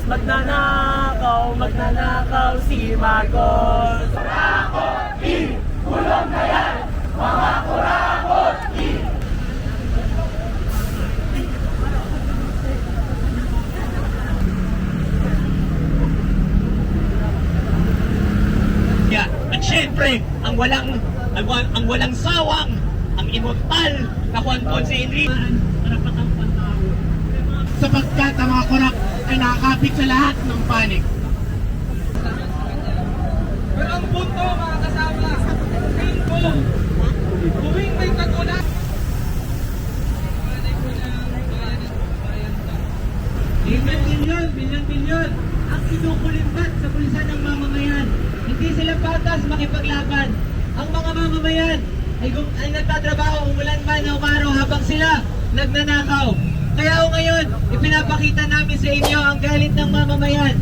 Magnanakaw, magnanakaw si Marcos. Kurakot, kulong na yan, mga kurakot, At syempre, ang walang sawang, ang immortal na Juan Ponce Enrique. Sapagkat ang mga kurak ay nakakapit sa lahat ng panig. Pero ang punto, mga kasama, tingin ko, tuwing may kagulat, bilyon ang sinukulimbat sa pulisan ng mamamayan. Hindi sila patas makipaglaban. Ang mga mamamayan ay nagtatrabaho umulan man o umaraw habang sila nagnanakaw. Kaya ngayon, ipinapakita namin sa inyo ang galit ng mamamayan.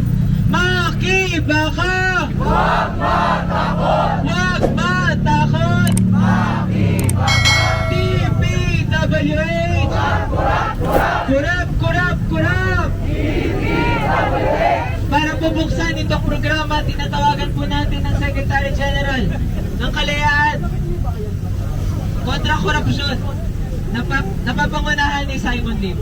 Makiiba ka! Huwag matakot! Huwag matakot! Makiiba ka! DPWH! Kurap! Kurap! DPWH! Para bubuksan itong programa, tinatawagan po natin ng Secretary General ng Kalayaan kontra korupsyon. Napapangunahan ni Simon Lim.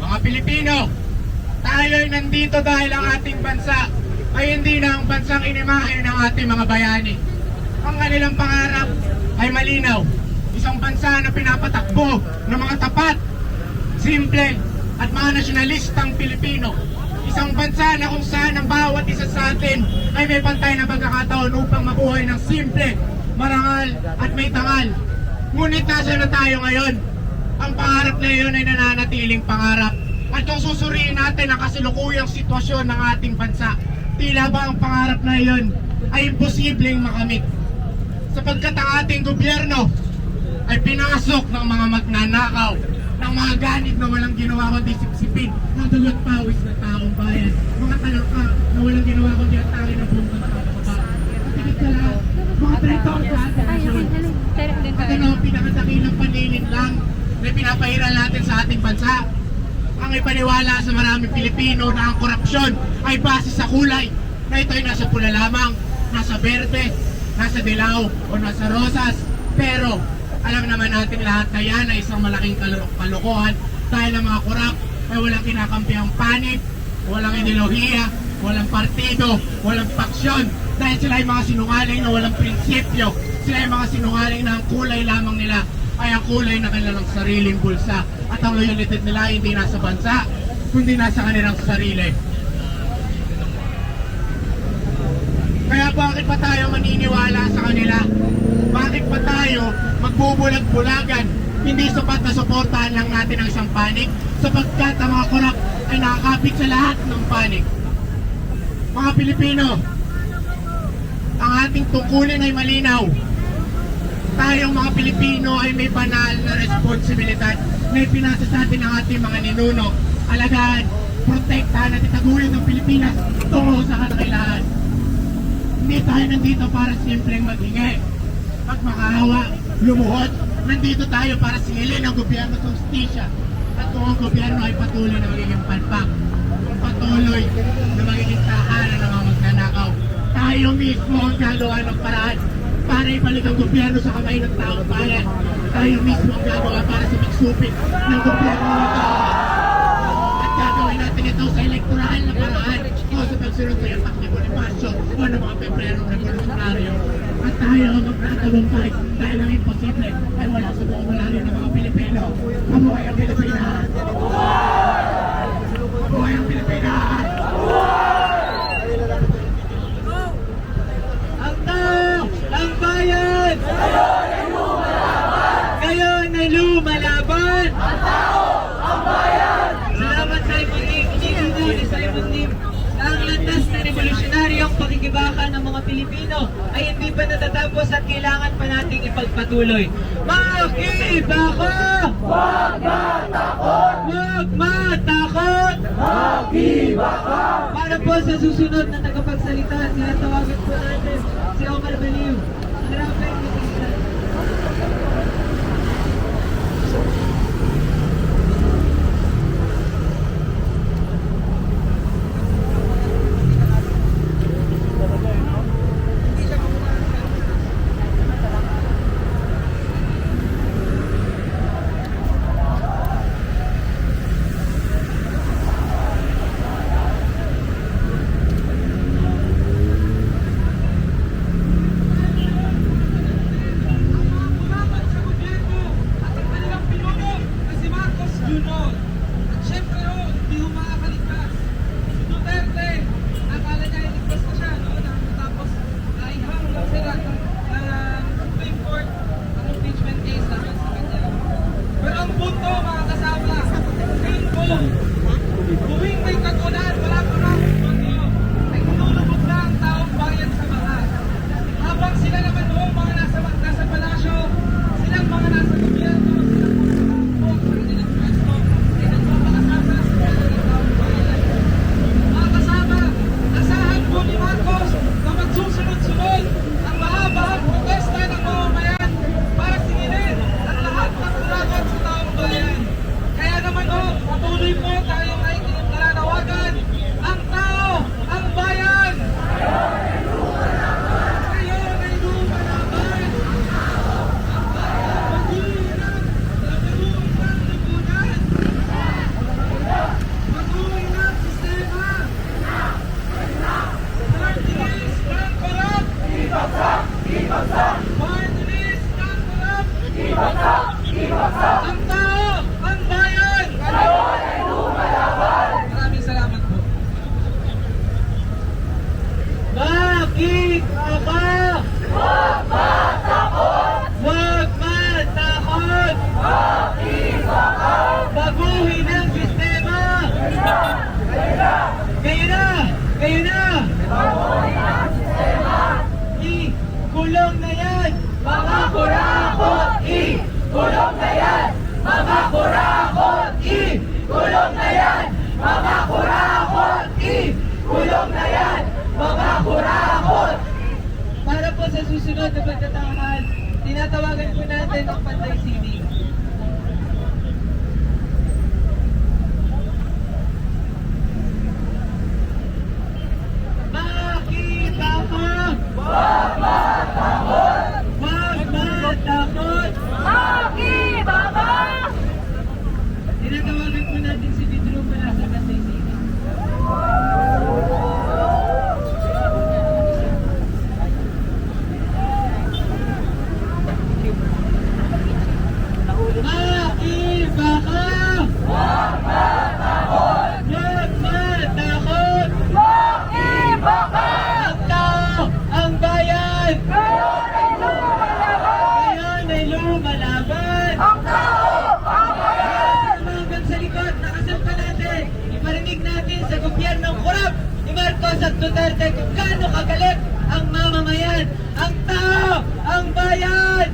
Mga Pilipino, tayo'y nandito dahil ang ating bansa ay hindi na ang bansang inimahe ng ating mga bayani. Ang kanilang pangarap ay malinaw. Isang bansa na pinapatakbo ng mga tapat, simple at mga nasyonalistang Pilipino. Isang bansa na kung saan ang bawat isa sa atin ay may pantay na pagkakataon upang mabuhay ng simple, marangal at may tangal. Ngunit nasa na tayo ngayon? Ang pangarap na iyon ay nananatiling pangarap. At kung susuriin natin ang kasalukuyang sitwasyon ng ating bansa, tila ba ang pangarap na iyon ay imposibleng makamit? Sapagkat ang ating gobyerno ay pinasok ng mga magnanakaw, ng mga ganit na walang ginawa kundi sipsipin ng dugot pawis ng taong bayan, mga talangka na walang ginawa kundi ang tali ng buong bansa sa baba. At higit sa lahat, mga traitor sa ating nasyon. At ano ang pinakadakilang panlilin lang na pinapahiran natin sa ating bansa? Ang ipaniwala sa maraming Pilipino na ang korupsyon ay base sa kulay, na ito ay nasa pula lamang, nasa berde, nasa dilaw o nasa rosas. Pero alam naman natin lahat na yan ay isang malaking kalokohan dahil ang mga korap ay walang kinakampiang panig, walang ideolohiya, walang partido, walang paksyon, dahil sila ay mga sinungaling na walang prinsipyo. Sila ay mga sinungaling na ang kulay lamang nila ay ang kulay na kanilang sariling bulsa, at ang loyalty nila ay hindi nasa bansa kundi nasa kanilang sarili. Kaya bakit pa tayo maniniwala sa kanila? Bakit pa tayo magbubulag-bulagan? Hindi sapat na suportahan lang natin ang isang panig, sapagkat ang mga korap ay nakakapit sa lahat ng panig. Mga Pilipino, ang ating tungkulin ay malinaw. Tayong mga Pilipino ay may banal na responsibilidad na ipinasa sa atin ng ating mga ninuno. Alagaan, protektahan at itaguhin ng Pilipinas tungo sa kadakilaan. Hindi tayo nandito para simpleng maghingi. Pag makahawa, lumuhod, nandito tayo para singilin ang gobyerno sa justisya. At kung ang gobyerno ay patuloy na magiging palpak, kung patuloy na magiging tahanan ng mga magnanakaw, tayo mismo ang gagawa ng paraan para ibalik ang gobyerno sa kamay ng taong bayan. Tayo mismo ang gagawa para sa pagsupit ng gobyerno nito. At gagawin natin ito sa elektoral na paraan o sa pagsunod sa yapak ni Bonifacio o ng mga Pebrerong revolusyonaryo. At tayo ang magtatagumpay dahil ang imposible ay wala sa buong malalim ng mga Pilipino. Mabuhay ang Pilipinas! Mabuhay ang Pilipinas! Ang tao, ang bayan! Ngayon ay lumalaban! Ang tao, ang bayan! Salamat Simon Lim, inigido ni Simon Lim na ang landas na revolusyonaryong pakikibaka ng mga Pilipino ay hindi pa natatapos at kailangan pa nating ipagpatuloy. Makibaka! Huwag matakot! Huwag matakot! Makibaka! Para po sa susunod na tagapagsalita, sinatawagan po natin si Omar Baliw. Ang rapid minister. yan! Mga kurakot, kulong na yan! Mga kurakot, kulong na yan! Mga kurakot, kulong na yan! Mga kurakot! Para po sa susunod na pagkataon, tinatawagan po natin ang Panday Sining. Makitakot! Huwag matakot! Huwag matakot! Makibaba! Tinatawagan po natin si Vidro mula sa Panday Sining. Makibaka! Huwag matakot! Huwag matakot! Makibaba! Ang tao, ang bayan! Ngayon ay lumalaban! Ngayon ay lumalaban! Ang tao! Ang bayan! Hanggang sa likod, nakasampa natin, iparinig natin sa gobyernong korap ni Marcos at Duterte kung gaano kagalit ang mamamayan, ang tao, ang bayan!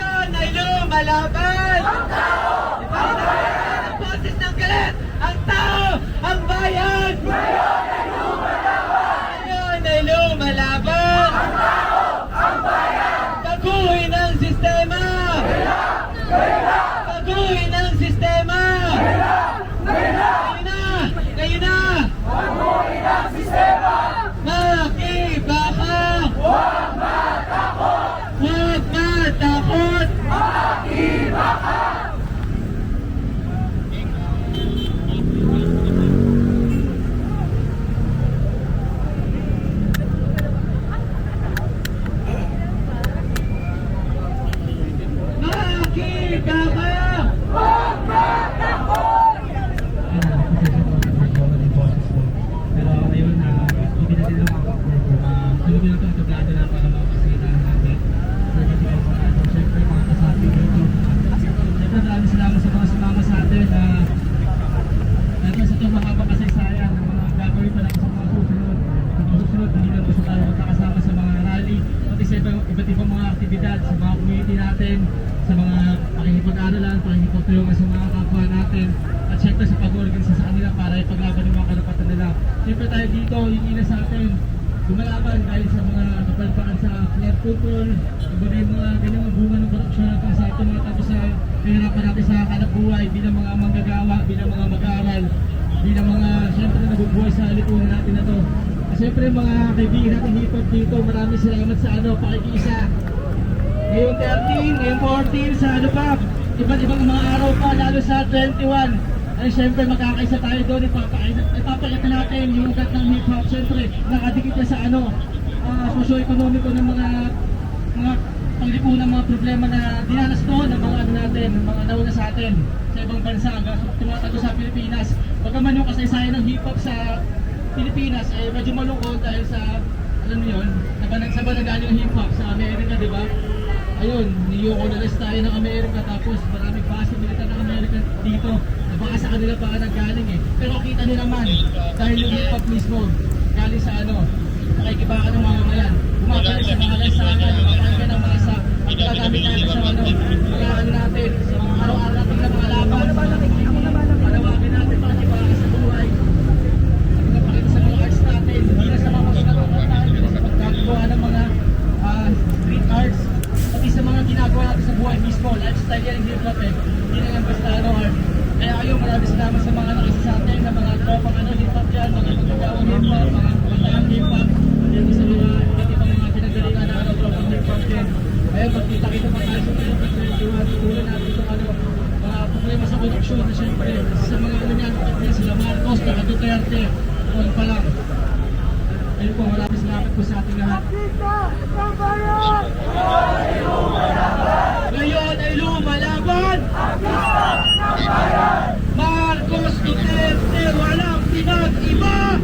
Ngayon ay lumalaban! Ang tao! Iparinig natin ang boses ng galit, ang tao, ang bayan! Ngayon ay lumalaban! Ngayon ay lumalaban! Ang tao! Ang bayan! Baguhin ang sistema! Baguhin ang sistema! Ngayon na! Ngayon na! Baguhin ang sistema! Makibaka! Huwag matakot! Huwag matakot! Makibaka! Makibaka! Huwag matakot! Pero ngayon, hindi natin lang tulungan natin ang tablado na para makasita natin. Siyempre, mga kasabi dito. Siyempre, maraming salamat sa mga sumama sa atin na nandun sa itong mahaba kasaysayan ng mga gagawin pa natin sa mga susunod. Sa mga susunod, hindi lang gusto tayo magkakasama sa mga rally, pati sa iba't ibang mga aktibidad sa mga community natin, sa mga pakikipag-aralan, pakikipagtulungan sa mga kapwa natin, at syempre sa pag-organisa sa kanila para ipaglaban yung mga karapatan nila. Syempre tayo dito, hingin na sa atin, lumalaban dahil sa mga kapalpakan sa flood control, iba yung mga ganyang bunga ng korupsyon at sa ito mga tapos sa kahirapan natin sa hanap buhay bilang mga manggagawa, bilang mga mag-aaral, bilang mga syempre na nabubuhay sa lipunan natin na to. At syempre mga kaibigan natin hip-hop dito, maraming salamat sa pakikiisa. Ngayon 13, ngayon 14, sa iba't ibang mga araw pa, lalo sa 21. Ay syempre magkakaisa tayo doon, ipapakita natin yung ugat ng hip-hop. Syempre, nakadikit na sa socio-economico ng mga panglipunan, mga problema na dinanas doon ng mga natin, ng mga nauna sa atin sa ibang bansa, tumatago sa Pilipinas. Bagaman yung kasaysayan ng hip-hop sa Pilipinas ay medyo malungkot dahil sa, alam niyo yun, sa banagaling ng hip-hop sa Amerika, di ba? Ayun, niyo-colonize tayo ng Amerika, tapos maraming base militar ng Amerika dito. Baka sa kanila pa naggaling eh. Pero kita nyo naman, dahil yung hip-hop mismo, galing sa nakikibaka ng mga mayan. Bumabalik sa mga lansangan, bumabalik ng masa, at gagamit natin sa mga natin, sa mga araw-araw natin na mga laban. Panawagin natin mga kibaka sa buhay. At napakita sa mga arts natin, hindi na sa mga pagkakataon natin, hindi sa pagkakagawa ng mga street arts, pati sa mga ginagawa natin sa buhay mismo, lifestyle yan, hip-hop eh. Hindi na lang basta art. Kaya kayo, maraming salamat sa mga nakisa sa atin, na mga tropang hip-hop dyan, mga magagawang hip-hop, mga kumatayang hip-hop, yan sa mga iba't ibang mga pinagalingan na tropang hip-hop din. Ayun, magkita-kita pa tayo sa mga pagkakatuhan, tutulan natin itong mga problema sa korupsyon na syempre, sa mga niyan, sila Marcos, saka Duterte, noon pa lang. Ayun po, maraming salamat po sa ating lahat. Ngayon ay lumalaban! Marcos Duterte, walang pinag-iba!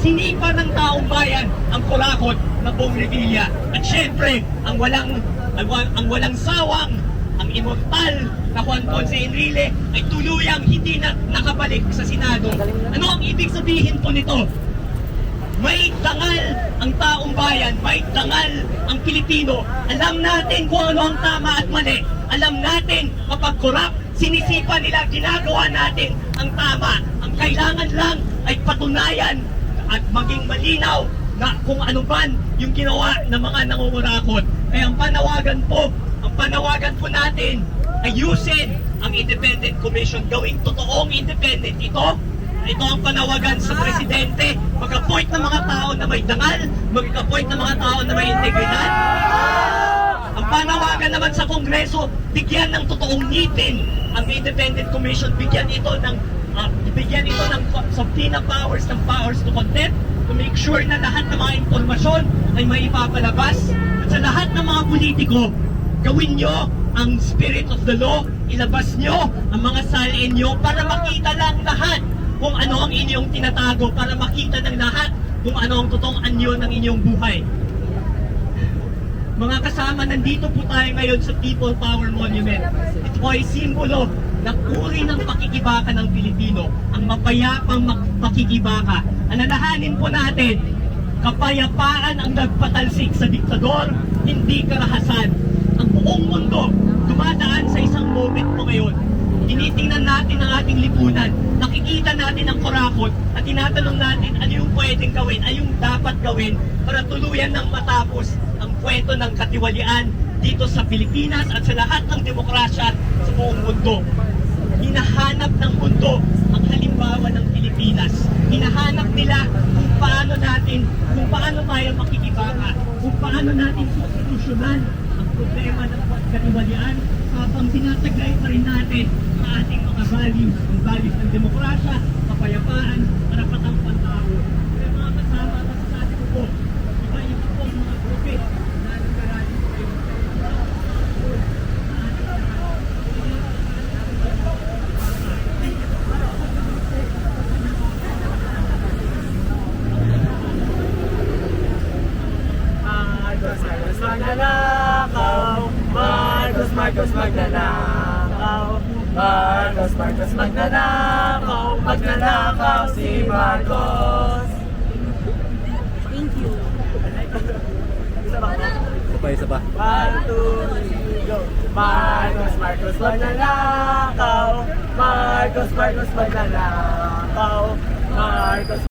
Sinipa ng taong bayan ang kurakot na Bong Revilla. At syempre, ang walang sawang, ang immortal na Juan Ponce Enrile ay tuluyang hindi na nakabalik sa Senado. Ano ang ibig sabihin po nito? May dangal ang taong bayan, may dangal ang Pilipino. Alam natin kung ano ang tama at mali. Alam natin kapag korap, sinisipa nila, ginagawa natin ang tama. Ang kailangan lang ay patunayan at maging malinaw na kung ano man yung ginawa ng mga nangungurakot. Kaya ang panawagan po natin, ayusin ang Independent Commission, gawing totoong independent ito. Ito ang panawagan sa Presidente, mag-appoint ng mga tao na may dangal, mag-appoint ng mga tao na may integridad. Ang panawagan naman sa Kongreso, bigyan ng totoong ngipin ang Independent Commission, bigyan ito ng subpoena powers, ng powers to contempt, to make sure na lahat ng mga impormasyon ay may ipapalabas. At sa lahat ng mga politiko, gawin nyo ang spirit of the law, ilabas nyo ang mga salin nyo para makita lang lahat kung ano ang inyong tinatago, para makita ng lahat kung ano ang totoong anyo ng inyong buhay. Mga kasama, nandito po tayo ngayon sa People Power Monument. Ito po ay simbolo ng uri ng pakikibaka ng Pilipino, ang mapayapang pakikibaka. Alalahanin po natin, kapayapaan ang nagpatalsik sa diktador, hindi karahasan. Ang buong mundo dumadaan sa isang moment po ngayon. Tinitingnan natin ang ating lipunan, nakikita natin ang kurakot at tinatanong natin ano yung pwedeng gawin, ano yung dapat gawin para tuluyan ng matapos ang kwento ng katiwalian dito sa Pilipinas at sa lahat ng demokrasya sa buong mundo. Hinahanap ng mundo ang halimbawa ng Pilipinas. Hinahanap nila kung paano tayo makikibaka, kung paano natin solusyonan ang problema ng katiwalian habang tinataglay pa rin natin ang ating mga values, ang values ng demokrasya, kapayapaan, karapatang pantao. Kaya mga kasama, masasabi ko po, iba-iba po ang mga grupit na nagkarali po kayo. Marcos magnanakaw, Marcos magnanakaw, magnanakaw si Marcos. Thank you. Isa pa. 1, 2, 3, go. Marcos magnanakaw, Marcos magnanakaw, Marcos